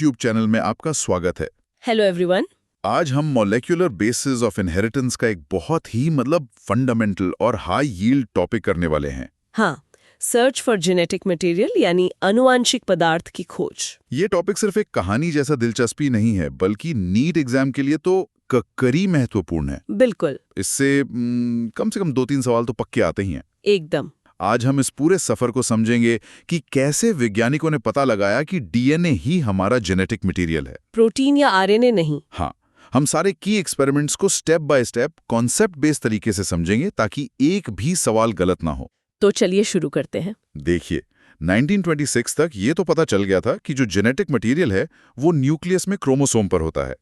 YouTube channel में आपका स्वागत है। Hello everyone. आज हम मॉलिक्यूलर बेसिस ऑफ इनहेरिटेंस का एक बहुत ही फंडामेंटल और हाई यील्ड टॉपिक करने वाले हैं। हाँ, सर्च फॉर जेनेटिक मटेरियल यानी आनुवांशिक पदार्थ की खोज। ये टॉपिक सिर्फ एक कहानी जैसा दिलचस्पी नहीं है, बल्कि नीट एग्जाम के लिए तो करी महत्वपूर्ण है। बिल्कुल। इससे कम से कम 2-3 सवाल तो पक्के आते ही हैं। एकदम। आज हम इस पूरे सफर को समझेंगे कि कैसे वैज्ञानिकों ने पता लगाया कि डीएनए ही हमारा जेनेटिक मटेरियल है, प्रोटीन या आरएनए नहीं। हाँ, हम सारे की एक्सपेरिमेंट्स को step by step concept based तरीके से समझेंगे ताकि एक भी सवाल गलत ना हो। तो चलिए शुरू करते हैं। देखिए, 1926 तक ये तो पता चल गया था कि जो जेनेटिक मटेरियल है वो न्यूक्लियस में क्रोमोसोम पर होता है।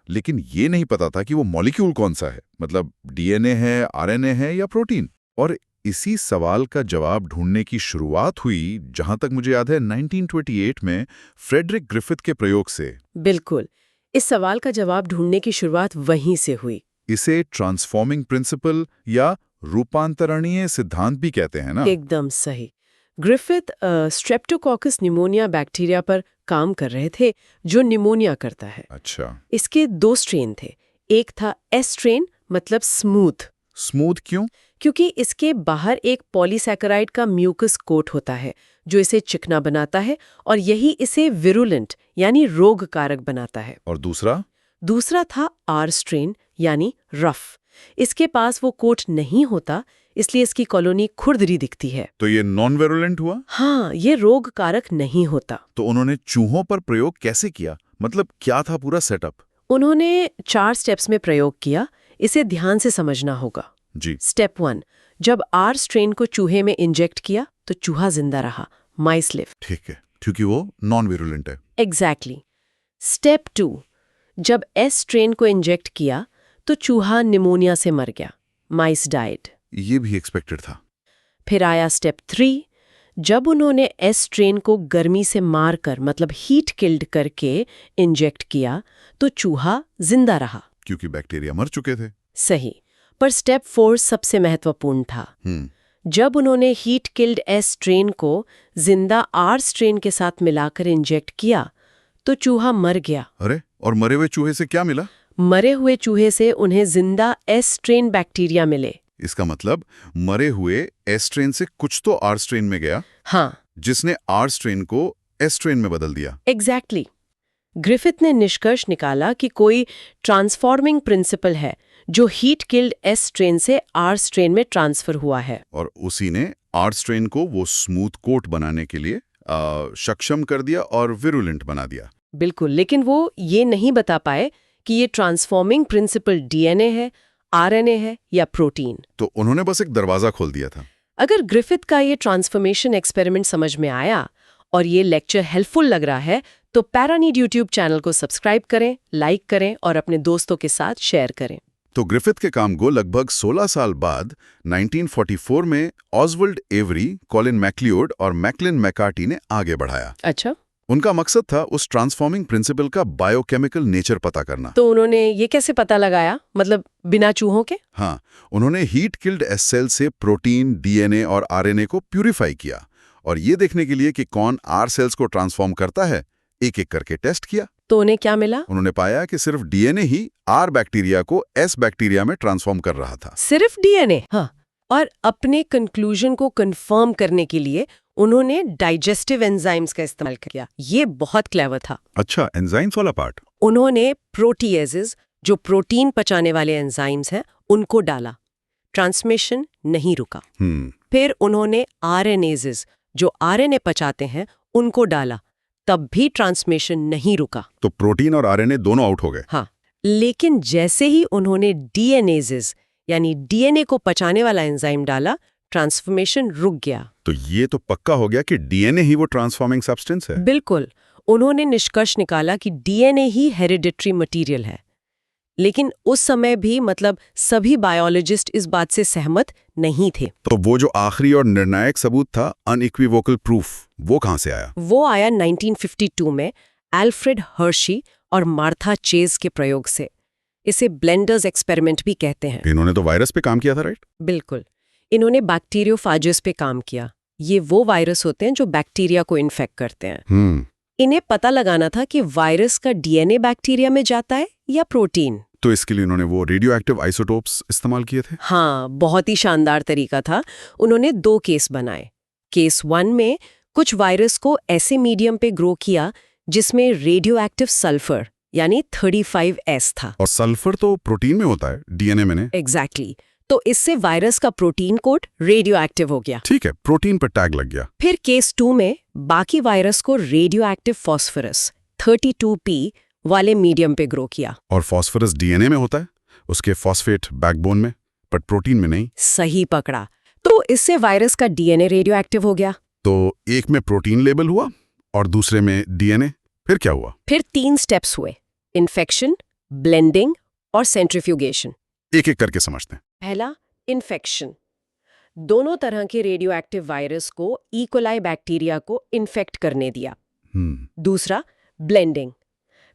लेकिन ये नहीं पता था कि वो मॉलिक्यूल कौन सा है, मतलब डीएनए है, आरएनए है या प्रोटीन। और इसी सवाल का जवाब ढूंढने की शुरुआत हुई, जहां तक मुझे याद है, 1928 में फ्रेडरिक ग्रिफिथ के प्रयोग से। बिल्कुल, इस सवाल का जवाब ढूंढने की शुरुआत वहीं से हुई। इसे ट्रांसफॉर्मिंग प्रिंसिपल या रूपांतरणीय सिद्धांत भी कहते हैं ना? एकदम सही। ग्रिफिथ स्ट्रेप्टोकोकस निमोनिया बैक्टीरिया पर काम कर रहे थे, जो निमोनिया करता है। अच्छा। इसके 2 स्ट्रेन थे। एक था एस स्ट्रेन, मतलब स्मूथ। स्मूथ क्यों? क्योंकि इसके बाहर एक पॉलीसैकेराइड का म्यूकस कोट होता है जो इसे चिकना बनाता है, और यही इसे विरुलेंट यानी रोग कारक बनाता है। और दूसरा था आर स्ट्रेन यानी रफ। इसके पास वो कोट नहीं होता, इसलिए इसकी कॉलोनी खुरदरी दिखती है। तो ये नॉन वेरुलेंट हुआ? हाँ, ये रोग कारक नहीं होता। तो उन्होंने चूहों पर प्रयोग कैसे किया, मतलब क्या था पूरा सेटअप? उन्होंने 4 स्टेप्स में प्रयोग किया। इसे ध्यान से समझना होगा जी। स्टेप 1, जब आर स्ट्रेन को चूहे में इंजेक्ट किया तो चूहा जिंदा रहा, माइस लिव्ड। ठीक है, क्योंकि वो नॉन वेरुलेंट है। एग्जैक्टली। स्टेप 2, जब एस स्ट्रेन को इंजेक्ट किया तो चूहा निमोनिया से मर गया, माइस डाइड। ये भी एक्सपेक्टेड था। फिर आया स्टेप 3, जब उन्होंने एस स्ट्रेन को गर्मी से मारकर, मतलब हीट किल्ड करके इंजेक्ट किया तो चूहा जिंदा रहा, क्योंकि बैक्टीरिया मर चुके थे। सही। पर स्टेप 4 सबसे महत्वपूर्ण था। जब उन्होंने हीट किल्ड एस स्ट्रेन को जिंदा आर स्ट्रेन के साथ मिलाकर इंजेक्ट किया तो चूहा मर गया। अरे, और मरे हुए चूहे से क्या मिला? मरे हुए चूहे से उन्हें जिंदा एस स्ट्रेन बैक्टीरिया मिले। इसका मतलब मरे हुए एस स्ट्रेन से कुछ तो आर स्ट्रेन में गया। हाँ, जिसने आर स्ट्रेन को एस स्ट्रेन में बदल दिया। एग्जैक्टली। ग्रिफिथ ने निष्कर्ष निकाला कि कोई ट्रांसफॉर्मिंग प्रिंसिपल है जो हीट किल्ड एस स्ट्रेन से आर स्ट्रेन में ट्रांसफर हुआ है, और उसी ने आर स्ट्रेन को वो स्मूथ कोट बनाने के लिए सक्षम कर दिया और विरुलेंट बना दिया। बिल्कुल, लेकिन वो ये नहीं बता पाए कि ये ट्रांसफॉर्मिंग प्रिंसिपल डीएनए है, आरएनए है या प्रोटीन। तो उन्होंने बस एक दरवाजा खोल दिया था। अगर ग्रिफिथ का ये ट्रांसफॉर्मेशन एक्सपेरिमेंट समझ में आया और ये लेक्चर हेल्पफुल लग रहा है तो पैरानीड यूट्यूब चैनल को सब्सक्राइब करें, लाइक करें और अपने दोस्तों के साथ शेयर करें। तो ग्रिफिथ के काम को लगभग 16 साल बाद 1944 में ऑसवाल्ड एवरी, कॉलिन मैक्लियोड और मैकलिन मैकार्टी ने आगे बढ़ाया। अच्छा। उनका मकसद था उस ट्रांसफॉर्मिंग प्रिंसिपल का बायोकेमिकल नेचर पता करना। तो उन्होंने ये कैसे पता लगाया, मतलब बिना चूहों के? हाँ, उन्होंने हीट किल्ड एस सेल से प्रोटीन, डीएनए और आरएनए को प्यूरिफाई किया, और ये देखने के लिए कि कौन आर सेल्स को ट्रांसफॉर्म करता है, एक एक करके टेस्ट किया। तो उन्हें क्या मिला? उन्होंने पाया कि सिर्फ डीएनए ही आर बैक्टीरिया को एस बैक्टीरिया में ट्रांसफॉर्म कर रहा था। सिर्फ डीएनए? हाँ। और अपने कंक्लूजन को कंफर्म करने के लिए उन्होंने डाइजेस्टिव एंजाइम्स का इस्तेमाल किया। ये बहुत क्लेवर था। अच्छा, एंजाइम्स वाला पार्ट? उन्होंने प्रोटीएजेस, जो प्रोटीन पचाने वाले एंजाइम्स हैं, उनको डाला। ट्रांसमिशन नहीं रुका। फिर उन्होंने आरएनएजेस, जो आरएनए पचाते हैं, उनको डाला, तब भी ट्रांसमिशन नहीं रुका। तो प्रोटीन और आरएनए दोनों आउट हो गए। हाँ, लेकिन जैसे ही उन्होंने डीएनएजेस यानी डीएनए को पचाने वाला एंजाइम डाला, ट्रांसफॉर्मेशन रुक गया। तो ये तो पक्का हो गया कि डीएनए ही वो ट्रांसफॉर्मिंग सब्सटेंस है। बिल्कुल। उन्होंने निष्कर्ष निकाला कि डीएनए ही हेरिडिटरी मटेरियल है। लेकिन उस समय भी, मतलब सभी बायोलॉजिस्ट इस बात से सहमत नहीं थे। तो वो जो आखिरी और निर्णायक सबूत था, अनइक्विवोकल प्रूफ, वो कहां से आया? वो आया 1952 में एल्फ्रेड हर्शी और मार्था चेज के प्रयोग से। इसे ब्लेंडर्स एक्सपेरिमेंट भी कहते हैं। इन्होंने तो वायरस पे काम किया था, राइट? बिल्कुल। इन्होंने बैक्टीरियोफाजस पे काम किया। ये वो वायरस होते हैं जो बैक्टीरिया को इन्फेक्ट करते हैं। इन्हें पता लगाना था कि वायरस का डीएनए बैक्टीरिया में जाता है या प्रोटीन। तो इसके लिए उन्होंने वो रेडियो एक्टिव आइसोटोप्स इस्तेमाल किए थे। हाँ, बहुत ही शानदार तरीका था। उन्होंने 2 केस बनाए। केस 1 में कुछ वायरस को ऐसे मीडियम पे ग्रो किया जिसमें रेडियो एक्टिव सल्फर यानी 35S था। और सल्फर तो प्रोटीन में होता है, डीएनए में नहीं। एग्जैक्टली। तो इससे वायरस का प्रोटीन कोड रेडियो एक्टिव हो गया। ठीक है, प्रोटीन पर टैग लग गया। फिर केस 2 में बाकी वायरस को रेडियो एक्टिव फॉस्फोरस 32P वाले मीडियम पे ग्रो किया। और फॉस्फोरस डीएनए में होता है, उसके फॉस्फेट बैकबोन में, पर प्रोटीन में नहीं। सही पकड़ा। तो इससे वायरस का डीएनए रेडियो एक्टिव हो गया। तो एक में प्रोटीन लेबल हुआ और दूसरे में डीएनए। फिर क्या हुआ? फिर 3 स्टेप्स हुए: इन्फेक्शन, ब्लेंडिंग और सेंट्रीफ्यूगेशन। एक एक करके समझते हैं। पहला, इन्फेक्शन। दोनों तरह के रेडियो एक्टिव वायरस को ई. कोलाई बैक्टीरिया को इन्फेक्ट करने दिया। दूसरा, ब्लेंडिंग।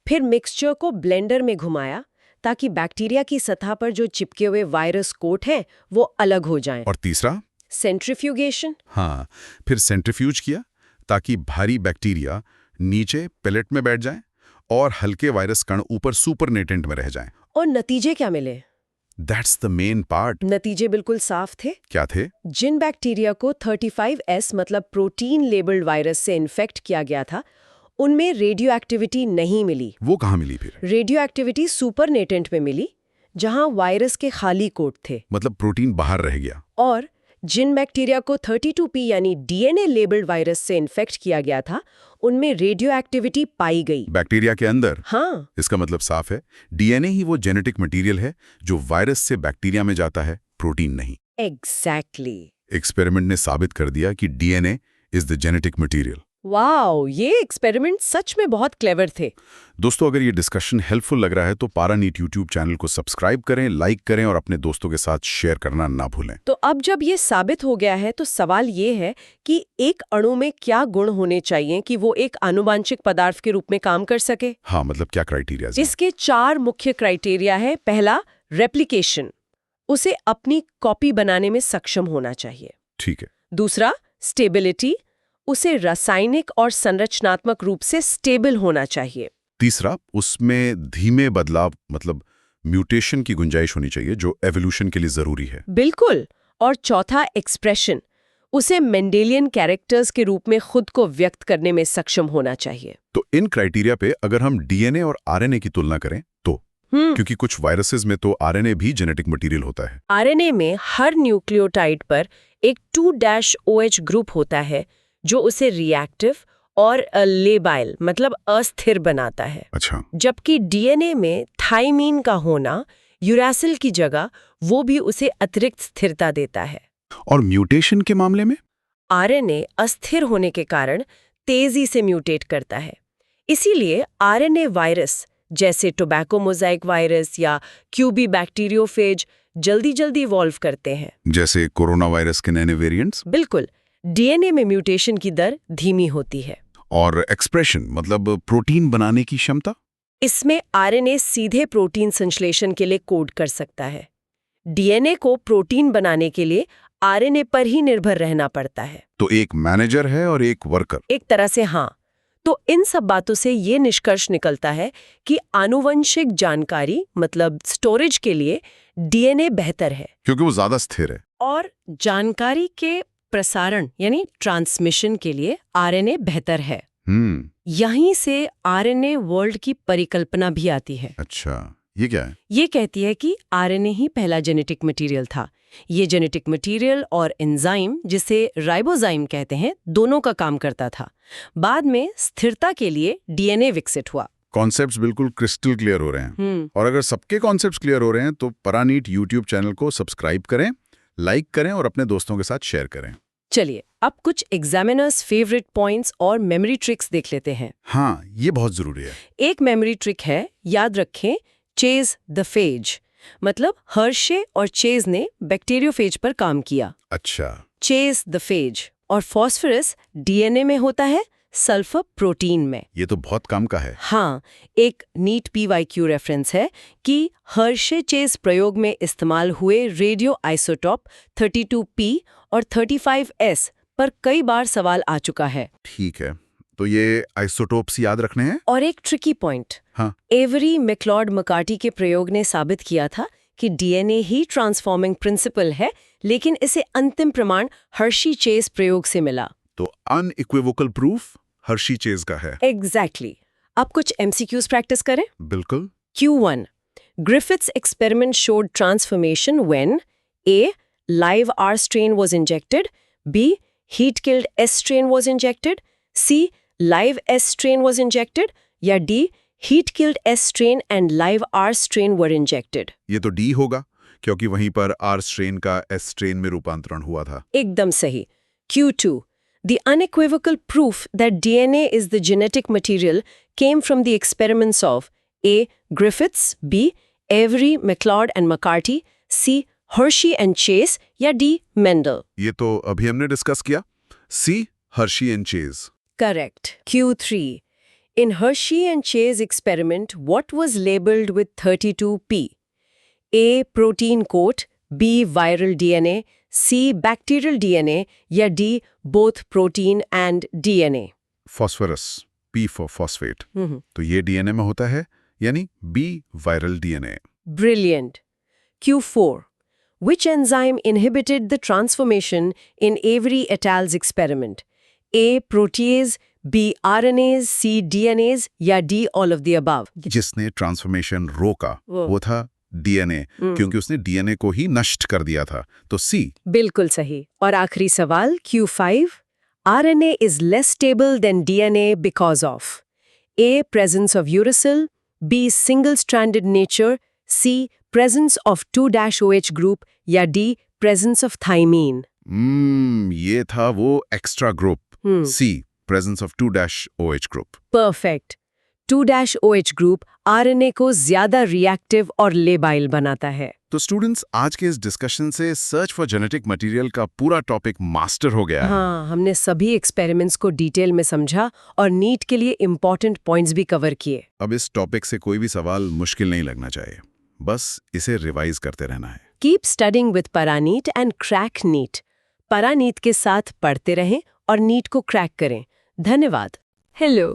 फिर मिक्सचर को ब्लेंडर में घुमाया ताकि बैक्टीरिया की सतह पर जो चिपके हुए वायरस कोट हैं वो अलग हो जाएं। और तीसरा, सेंट्रीफ्यूगेशन। हाँ, फिर सेंट्रीफ्यूज किया ताकि भारी बैक्टीरिया नीचे पेलेट में बैठ जाएं और हल्के वायरस कण ऊपर सुपरनेटेंट में रह जाएं। और नतीजे क्या मिले? That's the main part. नतीजे बिल्कुल साफ थे। क्या थे? जिन बैक्टीरिया को 35S मतलब प्रोटीन लेबल्ड वायरस से इन्फेक्ट किया गया था उनमें रेडियो एक्टिविटी नहीं मिली। वो कहाँ मिली फिर? रेडियो एक्टिविटी सुपरनेटेंट में मिली जहां वायरस के खाली कोट थे। मतलब प्रोटीन बाहर रह गया। और जिन बैक्टीरिया को 32P यानी डीएनए लेबल्ड वायरस से इन्फेक्ट किया गया था उनमें रेडियो एक्टिविटी पाई गई। बैक्टीरिया के अंदर? हाँ। इसका मतलब साफ है, डीएनए ही वो जेनेटिक मटेरियल है जो वायरस से बैक्टीरिया में जाता है, प्रोटीन नहीं। एग्जैक्टली। एक्सपेरिमेंट ने साबित कर दिया कि DNA is the genetic material. Wow, ये एक्सपेरिमेंट सच में बहुत क्लेवर थे। दोस्तों, अगर ये डिस्कशन हेल्पफुल लग रहा है तो पारानीट यूट्यूब चैनल को सब्सक्राइब करें, लाइक करें और अपने दोस्तों के साथ शेयर करना ना भूलें। तो अब जब ये साबित हो गया है तो सवाल ये है कि एक अणु में क्या गुण होने चाहिए कि वो एक आनुवांशिक पदार्थ के रूप में काम कर सके। हाँ, मतलब क्या क्राइटेरिया? इसके 4 मुख्य क्राइटेरिया है। पहला, रेप्लिकेशन। उसे अपनी कॉपी बनाने में सक्षम होना चाहिए। ठीक है। दूसरा, स्टेबिलिटी। उसे रासायनिक और संरचनात्मक रूप से स्टेबल होना चाहिए। तीसरा, उसमें धीमे बदलाव मतलब म्यूटेशन की गुंजाइश होनी चाहिए जो एवोल्यूशन के लिए जरूरी है। बिल्कुल। और चौथा, एक्सप्रेशन। उसे मेंडेलियन कैरेक्टर्स के रूप में खुद को व्यक्त करने में सक्षम होना चाहिए। तो इन क्राइटेरिया पे अगर हम डीएनए और आरएनए की तुलना करें तो क्योंकि कुछ वायरसेस में तो आरएनए भी जेनेटिक मटेरियल होता है। आरएनए में हर न्यूक्लियोटाइड पर एक 2-OH ग्रुप होता है जो उसे रिएक्टिव और लेबाइल मतलब अस्थिर बनाता है। अच्छा। जबकि डीएनए में थाइमीन का होना यूरासिल की जगह वो भी उसे अतिरिक्त स्थिरता देता है। और म्यूटेशन के मामले में आरएनए अस्थिर होने के कारण तेजी से म्यूटेट करता है। इसीलिए आरएनए वायरस जैसे टोबैको मोज़ाइक वायरस या क्यूबी बैक्टीरियोफेज जल्दी इवॉल्व करते हैं। जैसे कोरोना वायरस के नए वेरिएंट्स। बिल्कुल। डीएनए में म्यूटेशन की दर धीमी होती है। और एक्सप्रेशन मतलब प्रोटीन बनाने की क्षमता? इसमें आरएनए सीधे प्रोटीन संश्लेषण के लिए कोड कर सकता है। डीएनए को प्रोटीन बनाने के लिए आरएनए पर ही निर्भर रहना पड़ता है। तो एक मैनेजर है और एक वर्कर। एक तरह से हाँ। तो इन सब बातों से ये निष्कर्ष निकलता है कि आनुवंशिक जानकारी मतलब स्टोरेज के लिए डीएनए बेहतर है क्योंकि वो ज्यादा स्थिर है। और जानकारी के प्रसारण यानी ट्रांसमिशन के लिए आरएनए बेहतर है। यहीं से आरएनए वर्ल्ड की परिकल्पना भी आती है। अच्छा, ये क्या है? ये कहती है कि आरएनए ही पहला जेनेटिक मटेरियल था। ये जेनेटिक मटेरियल और एंजाइम जिसे राइबोजाइम कहते हैं दोनों का काम करता था। बाद में स्थिरता के लिए डीएनए विकसित हुआ। कॉन्सेप्ट्स बिल्कुल क्रिस्टल क्लियर हो रहे हैं। और अगर सबके कॉन्सेप्ट्स क्लियर हो रहे हैं तो पारानीट यूट्यूब चैनल को सब्सक्राइब करें, लाइक करें और अपने दोस्तों के साथ शेयर करें। चलिए अब कुछ एग्जामिनर्स फेवरेट पॉइंट्स और मेमोरी ट्रिक्स देख लेते हैं। हाँ, ये बहुत जरूरी है। एक मेमोरी ट्रिक है, याद रखें, चेज द फेज। मतलब हर्शे और चेज ने बैक्टीरियोफेज पर काम किया। अच्छा। Chase the phase. और फॉस्फोरस डीएनए में होता है, सल्फर प्रोटीन में। ये तो बहुत काम का है। हाँ, एक नीट PYQ रेफरेंस है कि हर्शे चेज प्रयोग में इस्तेमाल हुए रेडियो आइसोटॉप 32P और 35S पर कई बार सवाल आ चुका है। ठीक है, तो ये आइसोटोप्स याद रखने हैं। और एक ट्रिकी पॉइंट, हाँ। एवरी मैक्लॉड मकार्टी के प्रयोग ने साबित किया था कि डीएनए ही ट्रांसफॉर्मिंग प्रिंसिपल है, लेकिन इसे अंतिम प्रमाण हर्शी चेस प्रयोग से मिला। तो अनइक्विवोकल प्रूफ हर्शी चेस का है। एग्जैक्टली। अब कुछ एमसीक्यूज प्रैक्टिस करें। बिल्कुल। Q1. Griffith's experiment showed transformation when A. Live R strain was injected, B. Heat-killed S strain was injected, C. Live S strain was injected, या D. Heat-killed S strain and live R strain were injected. ये तो D होगा, क्योंकि वहीं पर R strain का S strain में रूपांतरण हुआ था। एकदम सही। Q2. The unequivocal proof that DNA is the genetic material came from the experiments of A. Griffiths, B. Avery, McLeod and McCarty, C. Hershey and Chase, या D. Mendel. ये तो अभी हमने डिस्कस किया। C, Hershey and Chase. Correct. Q3. In Hershey and Chase experiment, what was labeled with 32P? A. Protein coat, B. Viral DNA, C. Bacterial DNA, या D. Both protein and DNA. Phosphorus, P for phosphate. तो ये DNA में होता है, यानी B viral DNA. Brilliant. Q4. Which enzyme inhibited the transformation in Avery et al.'s experiment? A. Protease, B. RNase, C. DNase, या D. All of the above. जिसने transformation रोका वो था डीएनए, क्योंकि उसने डीएनए को ही नष्ट कर दिया था। तो सी। बिल्कुल सही। और आखिरी सवाल Q5. RNA is less stable than DNA because of A. Presence of uracil, B. Single-stranded nature, C. Presence of 2-OH group, या D. Presence of thymine. ये था वो extra group. C, presence of 2-OH group. Perfect. 2-OH group RNA को ज्यादा reactive और labile बनाता है। तो स्टूडेंट्स, आज के इस डिस्कशन से सर्च फॉर जेनेटिक मटेरियल का पूरा टॉपिक मास्टर हो गया है। हाँ, हमने सभी एक्सपेरिमेंट्स को डिटेल में समझा और नीट के लिए इम्पोर्टेंट पॉइंट्स भी कवर किए। अब इस टॉपिक से कोई भी सवाल मुश्किल नहीं लगना चाहिए, बस इसे रिवाइज करते रहना है। कीप स्टडिंग विद परानीट एंड क्रैक नीट। परानीट के साथ पढ़ते रहें और नीट को क्रैक करें। धन्यवाद। Hello,